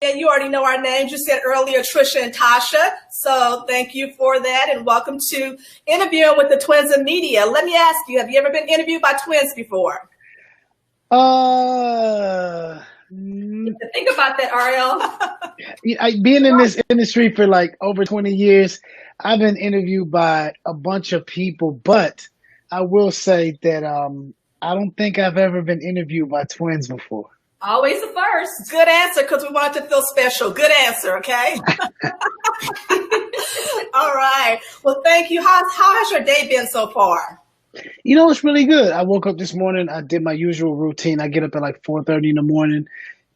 And you already know our names. You said earlier, Trisha and Tasha. So thank you for that, and welcome to Interviewing with the Twins of Media. Let me ask you, have you ever been interviewed by twins before? Think about that, Ariel. Being in this industry for like over 20 years, I've been interviewed by a bunch of people, but I will say that I don't think I've ever been interviewed by twins before. Always the first. Good answer, because we want it to feel special. Good answer, okay? All right. Well, thank you. How has your day been so far? It's really good. I woke up this morning. I did my usual routine. I get up at like 4:30 in the morning,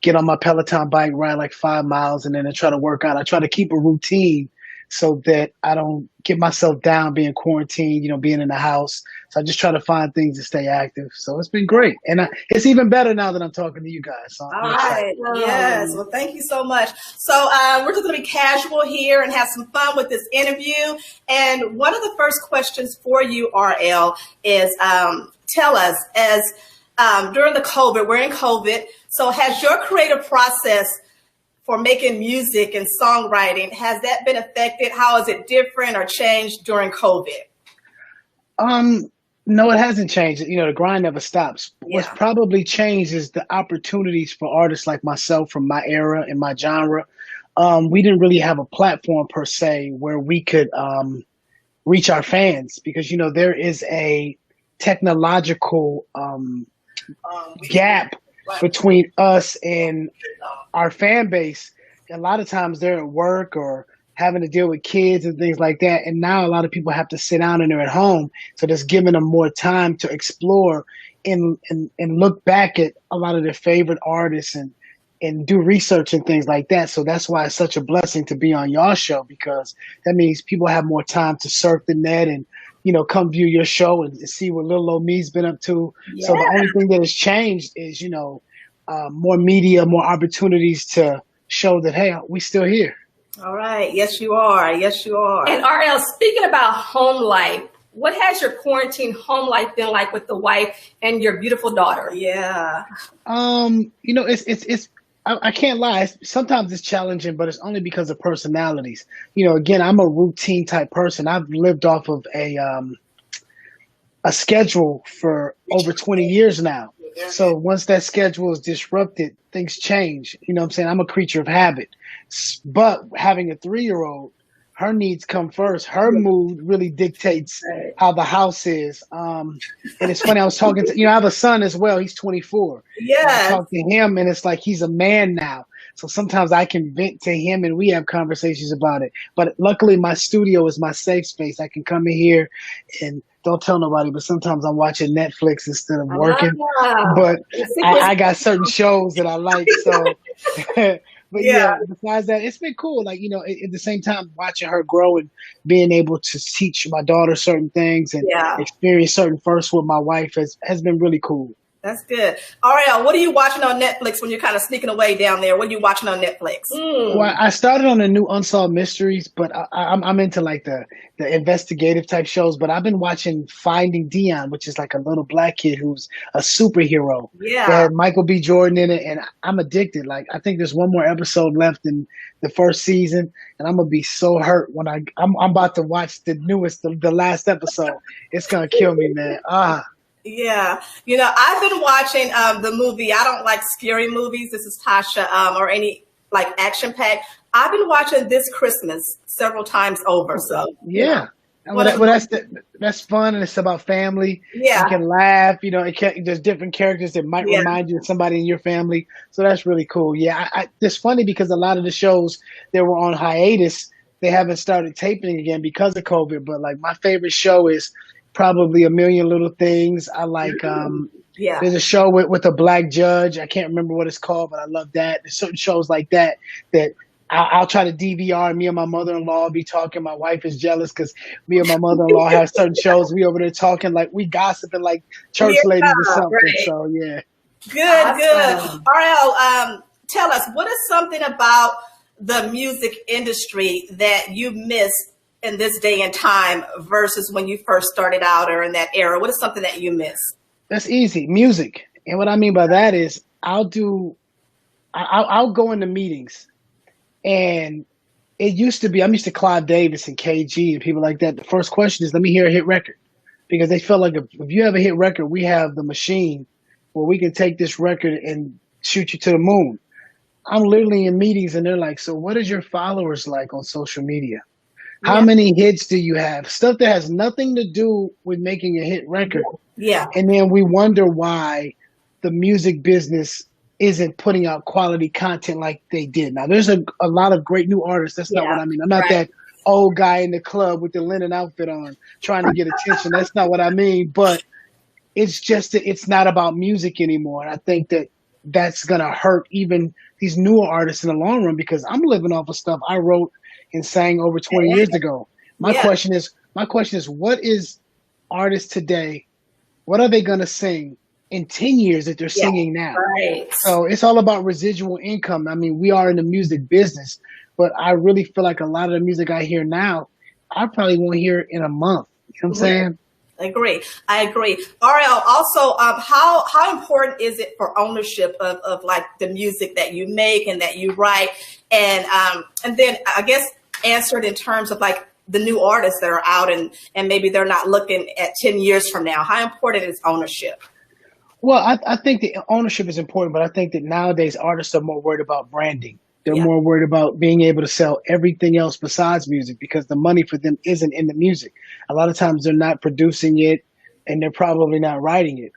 get on my Peloton bike, ride like 5 miles, and then I try to work out. I try to keep a routine so that I don't get myself down being quarantined, being in the house. So I just try to find things to stay active. So it's been great. And it's even better now that I'm talking to you guys. So all right. Yes. Well, thank you so much. So we're just going to be casual here and have some fun with this interview. And one of the first questions for you, RL, is tell us, as during the COVID, we're in COVID. So has your creative process for making music and songwriting, has that been affected? How is it different or changed during COVID? No, it hasn't changed. The grind never stops. Yeah. What's probably changed is the opportunities for artists like myself from my era and my genre. We didn't really have a platform per se where we could reach our fans because, there is a technological gap between us and our fan base. A lot of times they're at work or having to deal with kids and things like that. And now a lot of people have to sit down and they're at home. So that's giving them more time to explore and look back at a lot of their favorite artists and do research and things like that. So that's why it's such a blessing to be on y'all show, because that means people have more time to surf the net and, come view your show and see what little old me's been up to. Yeah. So the only thing that has changed is, more media, more opportunities to show that, hey, we still here. All right. Yes, you are. Yes, you are. And RL, speaking about home life, what has your quarantine home life been like with the wife and your beautiful daughter? Yeah. It's I can't lie. Sometimes it's challenging, but it's only because of personalities. Again, I'm a routine type person. I've lived off of a schedule for over 20 years now. So once that schedule is disrupted, things change. You know what I'm saying? I'm a creature of habit. But having a 3-year-old, her needs come first. Her mood really dictates how the house is. And it's funny, I was talking to, I have a son as well. He's 24. Yeah. I talk to him and it's like he's a man now. So sometimes I can vent to him and we have conversations about it. But luckily my studio is my safe space. I can come in here and don't tell nobody, but sometimes I'm watching Netflix instead of working. But I got certain shows that I like. So but yeah, besides that, it's been cool. Like, at the same time, watching her grow and being able to teach my daughter certain things and experience certain firsts with my wife has been really cool. That's good. Ariel, what are you watching on Netflix when you're kind of sneaking away down there? What are you watching on Netflix? Well, I started on the new Unsolved Mysteries, but I'm into like the investigative type shows. But I've been watching Finding Dion, which is like a little black kid who's a superhero. Yeah. That had Michael B. Jordan in it, and I'm addicted. Like, I think there's one more episode left in the first season, and I'm gonna be so hurt when I'm about to watch the newest, the last episode. It's gonna kill me, man. Yeah. I've been watching the movie. I don't like scary movies. This is Tasha, or any like action packed. I've been watching This Christmas several times over. So yeah. Well, that's fun, and it's about family. Yeah. You can laugh. There's different characters that might remind you of somebody in your family. So that's really cool. Yeah. It's funny because a lot of the shows that were on hiatus, they haven't started taping again because of COVID. But like my favorite show is probably A Million Little Things. I like there's a show with a black judge. I can't remember what it's called, but I love that. There's certain shows like that I'll try to DVR. Me and my mother-in-law will be talking. My wife is jealous because me and my mother-in-law have certain shows. We over there talking like we gossiping like church ladies or something. Right. So yeah. Good. RL, tell us, what is something about the music industry that you miss in this day and time versus when you first started out or in that era? What is something that you miss? That's easy. Music. And what I mean by that is I'll go into meetings And it used to be, I'm used to Clive Davis and KG and people like that. The first question is, let me hear a hit record. Because they felt like if you have a hit record, we have the machine where we can take this record and shoot you to the moon. I'm literally in meetings and they're like, so what is your followers like on social media? How Yeah. many hits do you have? Stuff that has nothing to do with making a hit record. Yeah. And then we wonder why the music business isn't putting out quality content like they did. Now, there's a lot of great new artists. That's not what Yeah. I mean. I'm not Right. that old guy in the club with the linen outfit on trying to get attention. That's not what I mean. But it's just that it's not about music anymore. And I think that that's going to hurt even these newer artists in the long run because I'm living off of stuff I wrote and sang over 20 years ago. My Yeah. question is, what is artists today? What are they going to sing in 10 years that they're singing now? Right. So it's all about residual income. I mean, we are in the music business, but I really feel like a lot of the music I hear now, I probably won't hear it in a month. You know what I'm saying? I agree. Ariel, also, how important is it for ownership of like the music that you make and that you write? And then I guess answer it in terms of like the new artists that are out and maybe they're not looking at 10 years from now. How important is ownership? Well, I think the ownership is important, but I think that nowadays artists are more worried about branding. They're more worried about being able to sell everything else besides music because the money for them isn't in the music. A lot of times they're not producing it and they're probably not writing it.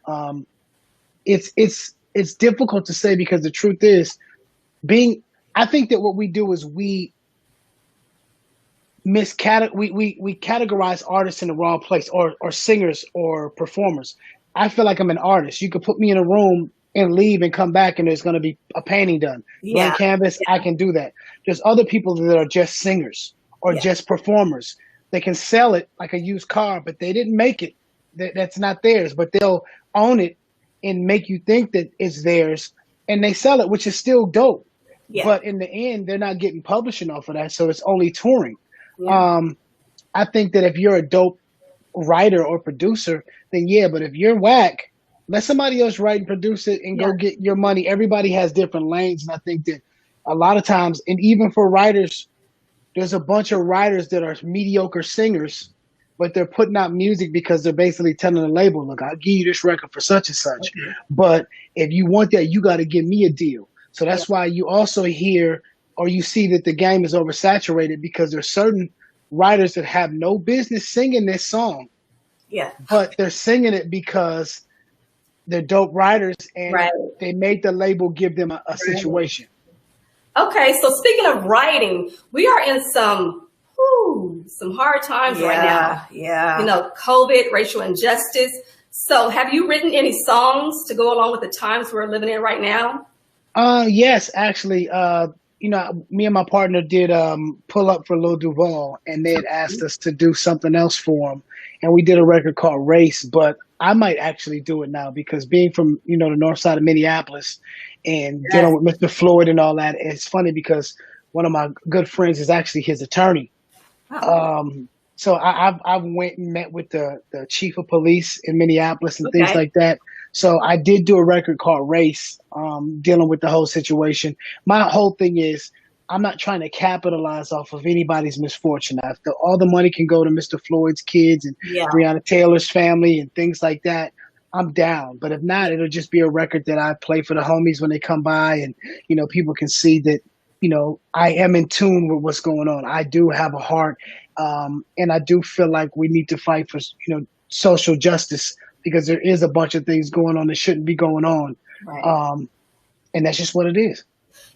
It's difficult to say because the truth is I think that what we do is we categorize artists in the wrong place or singers or performers. I feel like I'm an artist. You could put me in a room and leave and come back and there's going to be a painting done. Blank canvas, I can do that. There's other people that are just singers or just performers. They can sell it like a used car, but they didn't make it. That's not theirs, but they'll own it and make you think that it's theirs and they sell it, which is still dope. But in the end, they're not getting publishing off of that, so it's only touring. I think that if you're a dope writer or producer, then but if you're whack, let somebody else write and produce it and go get your money. Everybody has different lanes. And I think that a lot of times, and even for writers, there's a bunch of writers that are mediocre singers, but they're putting out music because they're basically telling the label, look, I'll give you this record for such and such. But if you want that, you got to give me a deal. So that's why you also hear or you see that the game is oversaturated because there's certain writers that have no business singing this song. But they're singing it because they're dope writers and they made the label give them a situation. Okay, so speaking of writing, we are in some hard times right now. Yeah. You know, COVID, racial injustice. So have you written any songs to go along with the times we're living in right now? Yes, actually. Me and my partner did Pull Up for Lil Duval, and they had asked us to do something else for them. And we did a record called Race, but I might actually do it now because being from, the north side of Minneapolis and dealing with Mr. Floyd and all that, it's funny because one of my good friends is actually his attorney. So I went and met with the chief of police in Minneapolis and things like that. So I did do a record called Race, dealing with the whole situation. My whole thing is I'm not trying to capitalize off of anybody's misfortune. All the money can go to Mr. Floyd's kids and Breonna Taylor's family and things like that. I'm down. But if not, it'll just be a record that I play for the homies when they come by and, people can see that, I am in tune with what's going on. I do have a heart. And I do feel like we need to fight for, social justice because there is a bunch of things going on that shouldn't be going on. And that's just what it is.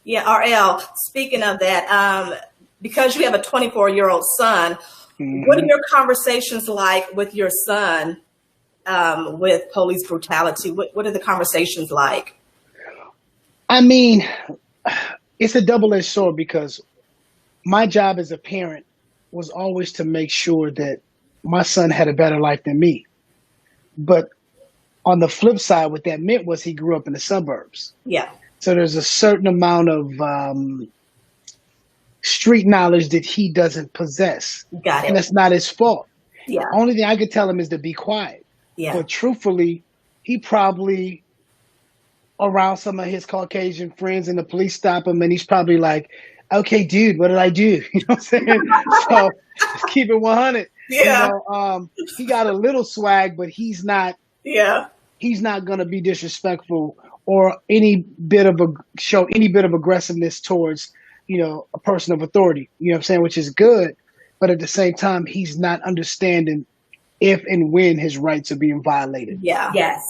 Yeah, RL, speaking of that, because you have a 24-year-old son, what are your conversations like with your son with police brutality? What are the conversations like? I mean, it's a double-edged sword because my job as a parent was always to make sure that my son had a better life than me. But on the flip side, what that meant was he grew up in the suburbs. So there's a certain amount of street knowledge that he doesn't possess. And that's not his fault. Only thing I could tell him is to be quiet. But truthfully, he probably around some of his Caucasian friends and the police stop him and he's probably like, okay, dude, what did I do? You know what I'm saying? So let's keep it 100. Yeah. He got a little swag, but he's not Yeah. going to be disrespectful or show any bit of aggressiveness towards, a person of authority, you know what I'm saying, which is good. But at the same time, he's not understanding if and when his rights are being violated. Yeah. Yes.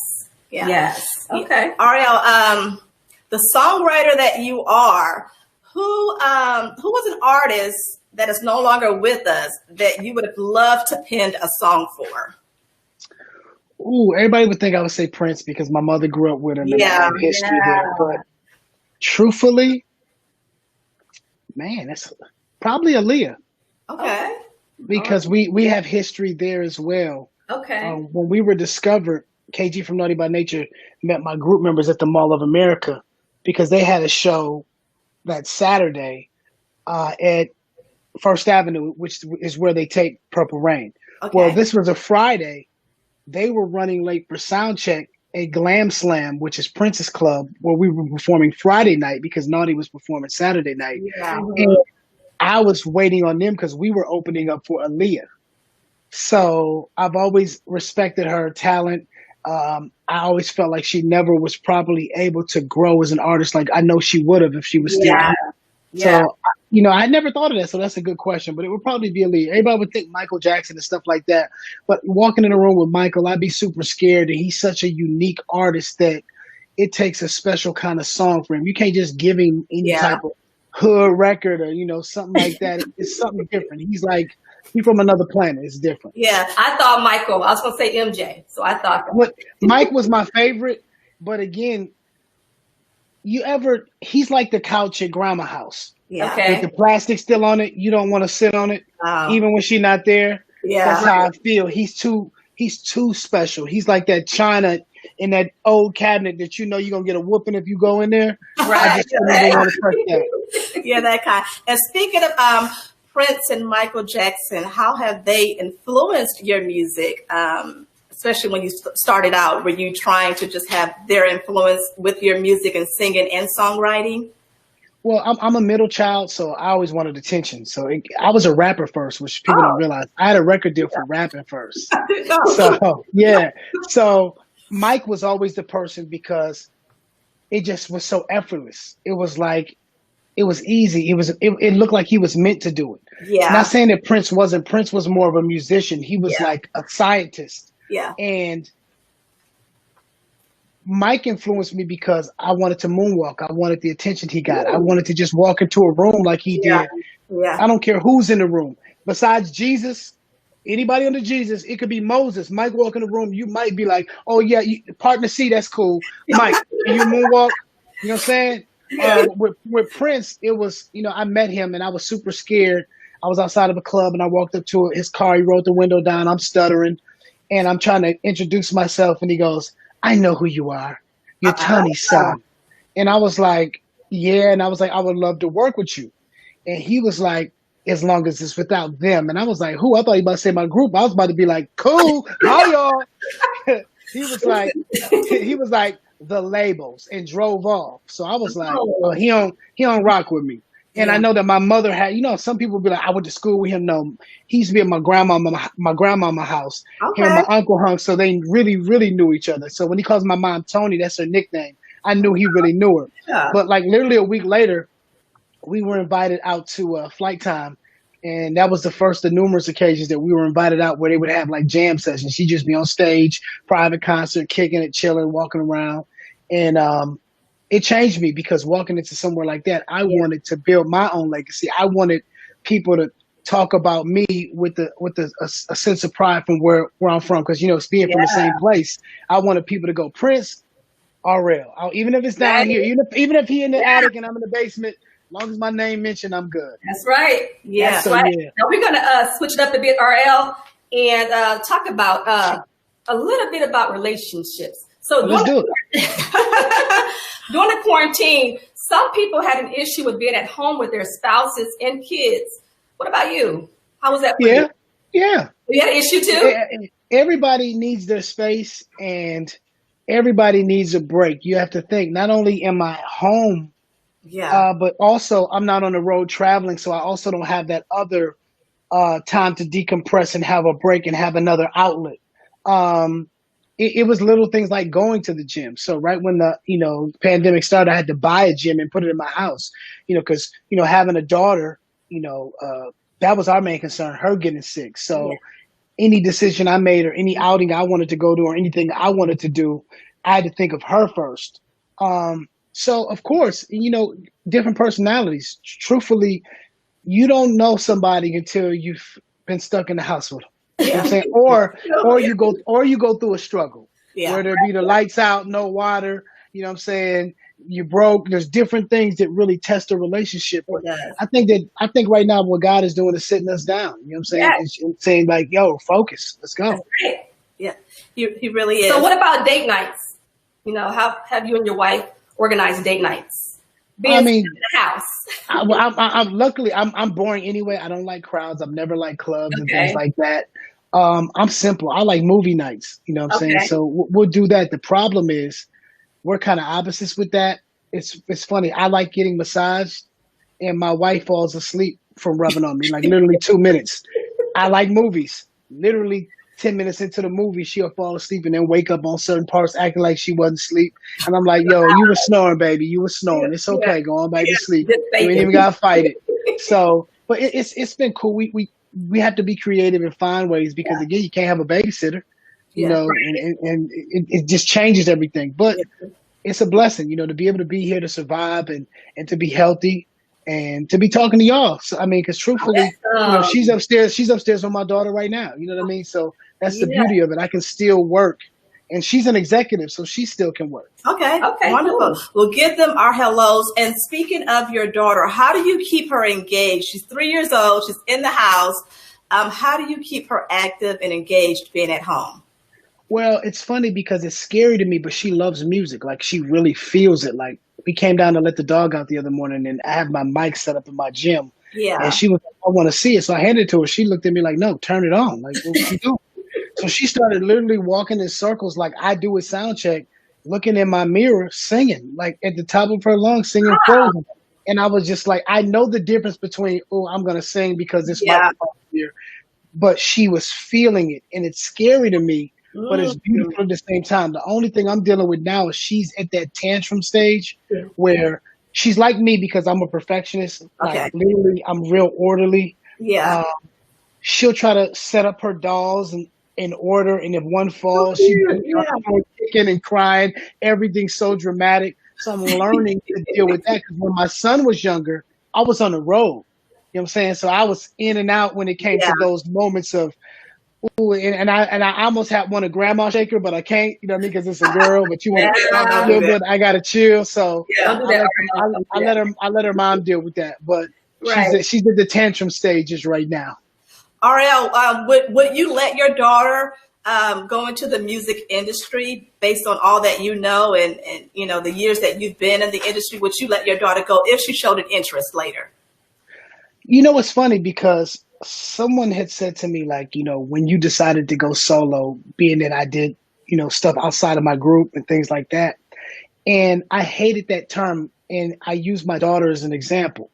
Yeah. Yes. Okay. Ariel, the songwriter that you are, who was an artist that is no longer with us that you would have loved to pen a song for? Ooh, everybody would think I would say Prince because my mother grew up with him and I have history there. But truthfully, man, that's probably Aaliyah. Okay. Because we have history there as well. Okay. When we were discovered, KG from Naughty by Nature met my group members at the Mall of America because they had a show that Saturday at First Avenue, which is where they tape Purple Rain. Okay. Well, this was a Friday. They were running late for sound check at Glam Slam, which is Prince's club, where we were performing Friday night because Naughty was performing Saturday night. Yeah. And I was waiting on them because we were opening up for Aaliyah. So I've always respected her talent. I always felt like she never was properly able to grow as an artist. Like I know she would have if she was still here. Yeah. So, I never thought of that. So that's a good question, but it would probably be Aaliyah. Everybody would think Michael Jackson and stuff like that. But walking in a room with Michael, I'd be super scared. And he's such a unique artist that it takes a special kind of song for him. You can't just give him any type of hood record or, something like that. It's something different. He's from another planet. It's different. Yeah. I thought Michael. I was going to say MJ. So I thought. Mike was my favorite. But again, he's like the couch at grandma's house. Yeah. Okay. With the plastic still on it, you don't want to sit on it, even when she's not there. Yeah. That's how I feel. He's too special. He's like that china in that old cabinet that you're gonna get a whooping if you go in there. Right. I just don't even want to touch that. Yeah, that kind. And speaking of Prince and Michael Jackson, how have they influenced your music? Especially when you started out, were you trying to just have their influence with your music and singing and songwriting? Well, I'm a middle child, so I always wanted attention. So I was a rapper first, which people don't realize. I had a record deal for rapping first. So, yeah. So Mike was always the person because it just was so effortless. It was like, it was easy. It looked like he was meant to do it. Yeah. Not saying that Prince wasn't. Prince was more of a musician. He was like a scientist. Yeah. And Mike influenced me because I wanted to moonwalk. I wanted the attention he got. I wanted to just walk into a room like he did. Yeah. I don't care who's in the room. Besides Jesus, anybody under Jesus, it could be Moses. Mike walk in the room, you might be like, oh yeah, partner C, that's cool. Mike, can you moonwalk? You know what I'm saying? With Prince, it was, I met him and I was super scared. I was outside of a club and I walked up to his car. He rolled the window down. I'm stuttering and I'm trying to introduce myself. And he goes, I know who you are. You're Tony's son. And I was like, yeah. And I was like, I would love to work with you. And he was like, as long as it's without them. And I was like, who? I thought he about to say my group. I was about to be like, cool. Hi, y'all. He was like, the labels, and drove off. So I was like, well, he don't rock with me. And I know that my mother had, some people be like, I went to school with him. No, he used to be at my grandmama's house. Okay. Him and my uncle hung, so they really, really knew each other. So when he calls my mom Tony, that's her nickname. I knew he really knew her. Yeah. But like literally a week later, we were invited out to Flight Time. And that was the first of numerous occasions that we were invited out where they would have like jam sessions. She'd just be on stage, private concert, kicking it, chilling, walking around. And it changed me because walking into somewhere like that, I wanted to build my own legacy. I wanted people to talk about me with a sense of pride from where I'm from. Because, being from the same place, I wanted people to go, Prince, RL. Even if it's down here, even if he in the attic and I'm in the basement, as long as my name mentioned, I'm good. That's right. Yeah. That's right. Yeah. Now we're going to switch it up a bit, RL, and talk about a little bit about relationships. So let's do it. During the quarantine, some people had an issue with being at home with their spouses and kids. What about you? How was that for you? Yeah. You had an issue too? Everybody needs their space and everybody needs a break. You have to think, not only am I home Yeah. But also, I'm not on the road traveling, so I also don't have that other time to decompress and have a break and have another outlet. Um, it was little things like going to the gym. So right when the pandemic started, I had to buy a gym and put it in my house. Because having a daughter, that was our main concern, her getting sick. So any decision I made or any outing I wanted to go to or anything I wanted to do, I had to think of her first. So of course, different personalities. Truthfully, you don't know somebody until you've been stuck in the house with them. You know what I'm saying? Or you go through a struggle Yeah. where there be the lights out, no water, you know what I'm saying? You broke. There's different things that really test a relationship. But It does. I think right now what God is doing is sitting us down. You know what I'm saying? Yes. And saying like, yo, focus. Let's go. That's great. Yeah. He really is. So what about date nights? How have you and your wife organized date nights? Being in the house. I'm luckily I'm boring anyway. I don't like crowds. I've never liked clubs and things like that. I'm simple. I like movie nights. You know what I'm saying? So we'll do that. The problem is we're kind of opposites with that. It's funny. I like getting massaged, and my wife falls asleep from rubbing on me, like literally 2 minutes. I like movies. Literally 10 minutes into the movie, she'll fall asleep and then wake up on certain parts acting like she wasn't asleep. And I'm like, yo, you were snoring, baby. You were snoring. It's okay. Go on back to sleep. You ain't even gotta fight it. So, but it's been cool. We have to be creative and find ways because again, you can't have a babysitter, and it just changes everything. But it's a blessing, to be able to be here to survive and to be healthy and to be talking to y'all. So, I mean, because truthfully, she's upstairs with my daughter right now. You know what I mean? So that's the beauty of it. I can still work, and she's an executive, so she still can work. Okay. Wonderful. Cool. We'll give them our hellos. And speaking of your daughter, how do you keep her engaged? She's 3 years old. She's in the house. How do you keep her active and engaged being at home? Well, it's funny because it's scary to me, but she loves music. Like she really feels it. Like we came down to let the dog out the other morning and I have my mic set up in my gym. Yeah. And she was like, I want to see it. So I handed it to her. She looked at me like, no, turn it on. Like, what you doing? So she started literally walking in circles like I do with sound check, looking in my mirror, singing, like at the top of her lungs, singing Frozen. And I was just like, I know the difference between, I'm going to sing because this microphone here. But she was feeling it. And it's scary to me. But it's beautiful at the same time. The only thing I'm dealing with now is she's at that tantrum stage where she's like me because I'm a perfectionist. Like literally, I'm real orderly. Yeah. She'll try to set up her dolls in order, and if one falls, she's kicking and crying. Everything's so dramatic. So I'm learning to deal with that because when my son was younger, I was on the road. You know what I'm saying? So I was in and out when it came to those moments of. Ooh, and I almost want a grandma shaker, but I can't, you know what I mean, because it's a girl. But you want to feel good. I gotta chill, so I let her mom deal with that. But she's at the tantrum stages right now. Ariel, would you let your daughter go into the music industry based on all that you know and the years that you've been in the industry? Would you let your daughter go if she showed an interest later? It's funny because someone had said to me, like, when you decided to go solo, being that I did, stuff outside of my group and things like that. And I hated that term. And I use my daughter as an example.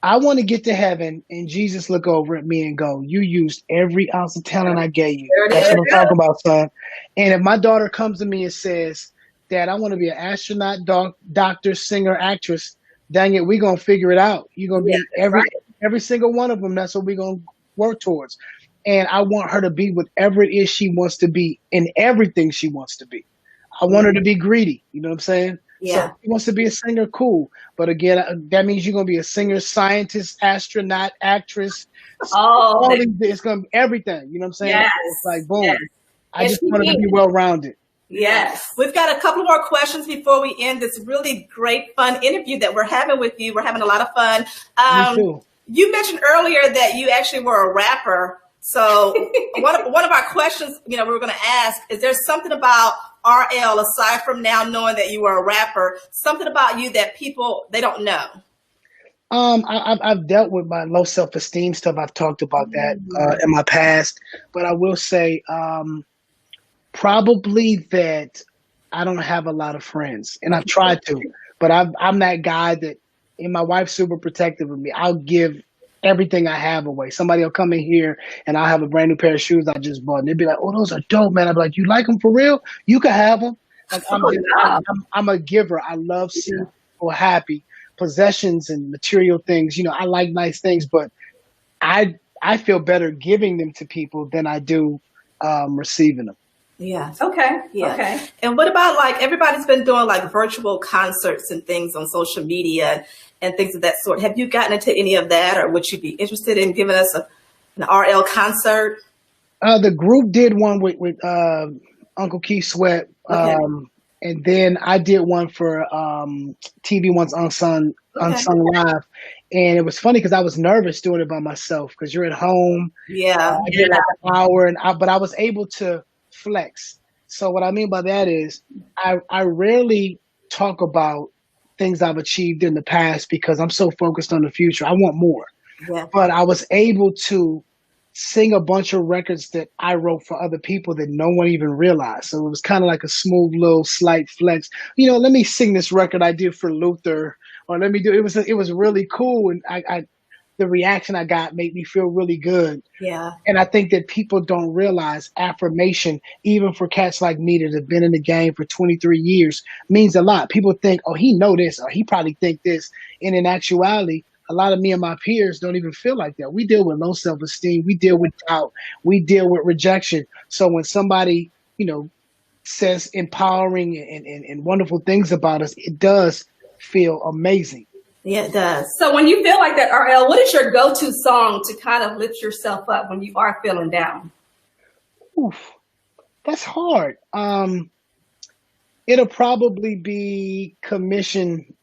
I want to get to heaven and Jesus look over at me and go, you used every ounce of talent I gave you. That's what I'm talking about, son. And if my daughter comes to me and says, Dad, I want to be an astronaut, doctor, singer, actress, dang it, we're going to figure it out. You're going to be every single one of them. That's what we're going to work towards. And I want her to be whatever it is she wants to be in everything she wants to be. I want her to be greedy. You know what I'm saying? Yeah. So if she wants to be a singer, cool. But again, that means you're going to be a singer, scientist, astronaut, actress. It's going to be everything. You know what I'm saying? Yes. It's like, boom. Yes. I just want her to be well-rounded. Yes. We've got a couple more questions before we end this really great, fun interview that we're having with you. We're having a lot of fun. Me too. You mentioned earlier that you actually were a rapper. So one of our questions, we were going to ask, is there something about RL, aside from now knowing that you were a rapper, something about you that they don't know? I've dealt with my low self-esteem stuff. I've talked about that in my past, but I will say probably that I don't have a lot of friends, and I've tried to, But I'm that guy that, and my wife's super protective of me. I'll give everything I have away. Somebody will come in here and I'll have a brand new pair of shoes I just bought, and they'll be like, "Oh, those are dope, man." I'll be like, "You like them for real? You can have them." Like I'm a giver. I love seeing people happy. Possessions and material things, I like nice things, but I feel better giving them to people than I do receiving them. Yeah. Okay. Yeah. Okay. And what about, like, everybody's been doing like virtual concerts and things on social media and things of that sort. Have you gotten into any of that, or would you be interested in giving us an RL concert? The group did one with Uncle Keith Sweat, Okay. and then I did one for TV One's Unsung Live, and it was funny because I was nervous doing it by myself because you're at home. Yeah. I did like an hour, but I was able to flex. So what I mean by that is I rarely talk about things I've achieved in the past because I'm so focused on the future. I want more. Yeah. But I was able to sing a bunch of records that I wrote for other people that no one even realized. So it was kind of like a smooth little slight flex. Let me sing this record I did for Luther, or let me do it was really cool, and I the reaction I got made me feel really good. Yeah. And I think that people don't realize affirmation, even for cats like me that have been in the game for 23 years, means a lot. People think, oh, he know this, or he probably think this. And in actuality, a lot of me and my peers don't even feel like that. We deal with low self-esteem. We deal with doubt. We deal with rejection. So when somebody, says empowering and wonderful things about us, it does feel amazing. Yeah, it does. So when you feel like that, RL, what is your go-to song to kind of lift yourself up when you are feeling down? Oof, that's hard. It'll probably be Commission.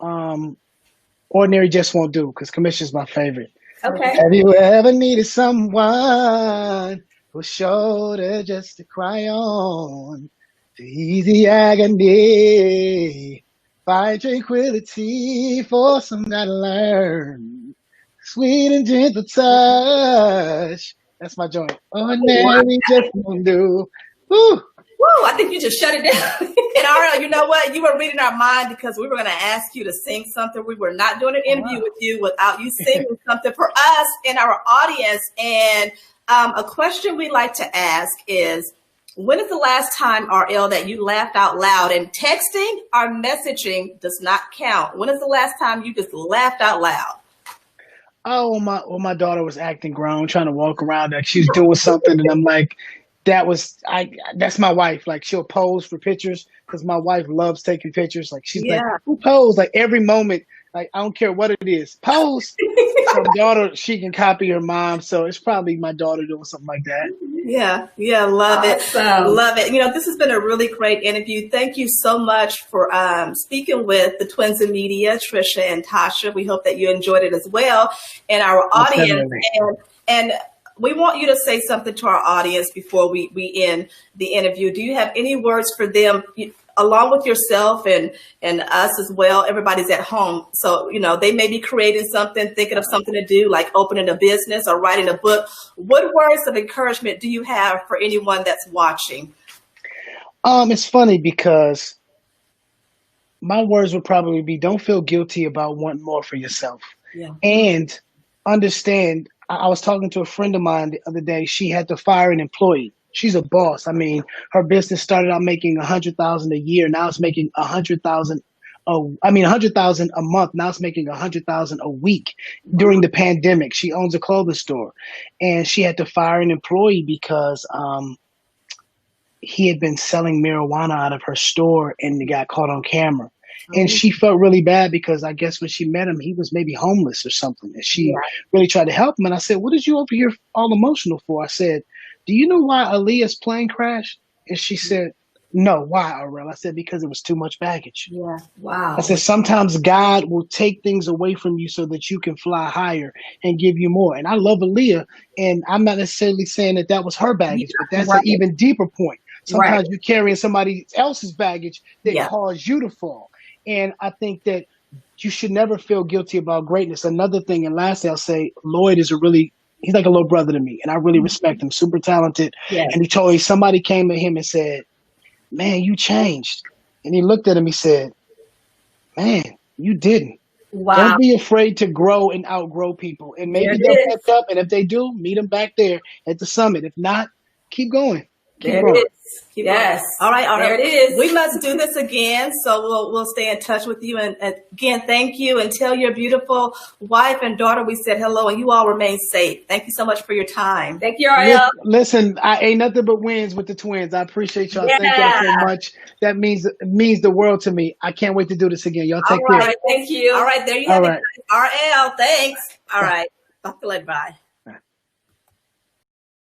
Ordinary Just Won't Do, because Commission's my favorite. Okay. Have you ever needed someone whose shoulder just to cry on? To easy agony, find tranquility for some that learn. Sweet and gentle touch. That's my joint. Ordinary Just Won't Do. Woo! Woo, I think you just shut it down. And RL, you know what? You were reading our mind because we were going to ask you to sing something. We were not doing an interview with you without you singing something for us and our audience. And a question we like to ask is, when is the last time, RL, that you laughed out loud? And texting or messaging does not count. When is the last time you just laughed out loud? Oh, my daughter was acting grown, trying to walk around like she's doing something, and I'm like, that's my wife. Like, she'll pose for pictures because my wife loves taking pictures. Like, she's like, who pose? Like, every moment, like, I don't care what it is, pose. So my daughter, she can copy her mom. So it's probably my daughter doing something like that. Yeah, love it. Love it. This has been a really great interview. Thank you so much for speaking with the Twins in Media, Trisha and Tasha. We hope that you enjoyed it as well, and our audience. And we want you to say something to our audience before we end the interview. Do you have any words for them, along with yourself and us as well? Everybody's at home. So, they may be creating something, thinking of something to do, like opening a business or writing a book. What words of encouragement do you have for anyone that's watching? It's funny because my words would probably be, don't feel guilty about wanting more for yourself. Yeah. And understand, I was talking to a friend of mine the other day. She had to fire an employee. She's a boss. I mean, her business started out making $100,000 a year. Now it's making $100,000 a month. Now it's making $100,000 a week during the pandemic. She owns a clothing store, and she had to fire an employee because he had been selling marijuana out of her store and got caught on camera. And she felt really bad because I guess when she met him, he was maybe homeless or something. And she really tried to help him. And I said, what is you over here all emotional for? I said, do you know why Aaliyah's plane crashed? And she said, no, why, Aurel? I said, because it was too much baggage. Yeah. Wow. I said, sometimes God will take things away from you so that you can fly higher and give you more. And I love Aaliyah, and I'm not necessarily saying that was her baggage, but that's an even deeper point. Sometimes you're carrying somebody else's baggage that caused you to fall. And I think that you should never feel guilty about greatness. Another thing, and lastly, I'll say Lloyd is he's like a little brother to me, and I really respect him, super talented. Yeah. And he told me, somebody came to him and said, man, you changed. And he looked at him, he said, man, You didn't. Wow. Don't be afraid to grow and outgrow people. And maybe There they'll it is. catch up. And if they do, meet them back there at the summit. If not, keep going. Keep There growing. it is. Yes. All right. There it is. We must do this again. So we'll stay in touch with you. And again, thank you. And tell your beautiful wife and daughter we said hello, and you all remain safe. Thank you so much for your time. Thank you, RL. Listen, I ain't nothing but wins with the twins. I appreciate y'all. Thank y'all so much. That means the world to me. I can't wait to do this again. Y'all take care. Thank you. All right. There you All have right. it. RL, thanks. All right. Talk to you later. Bye.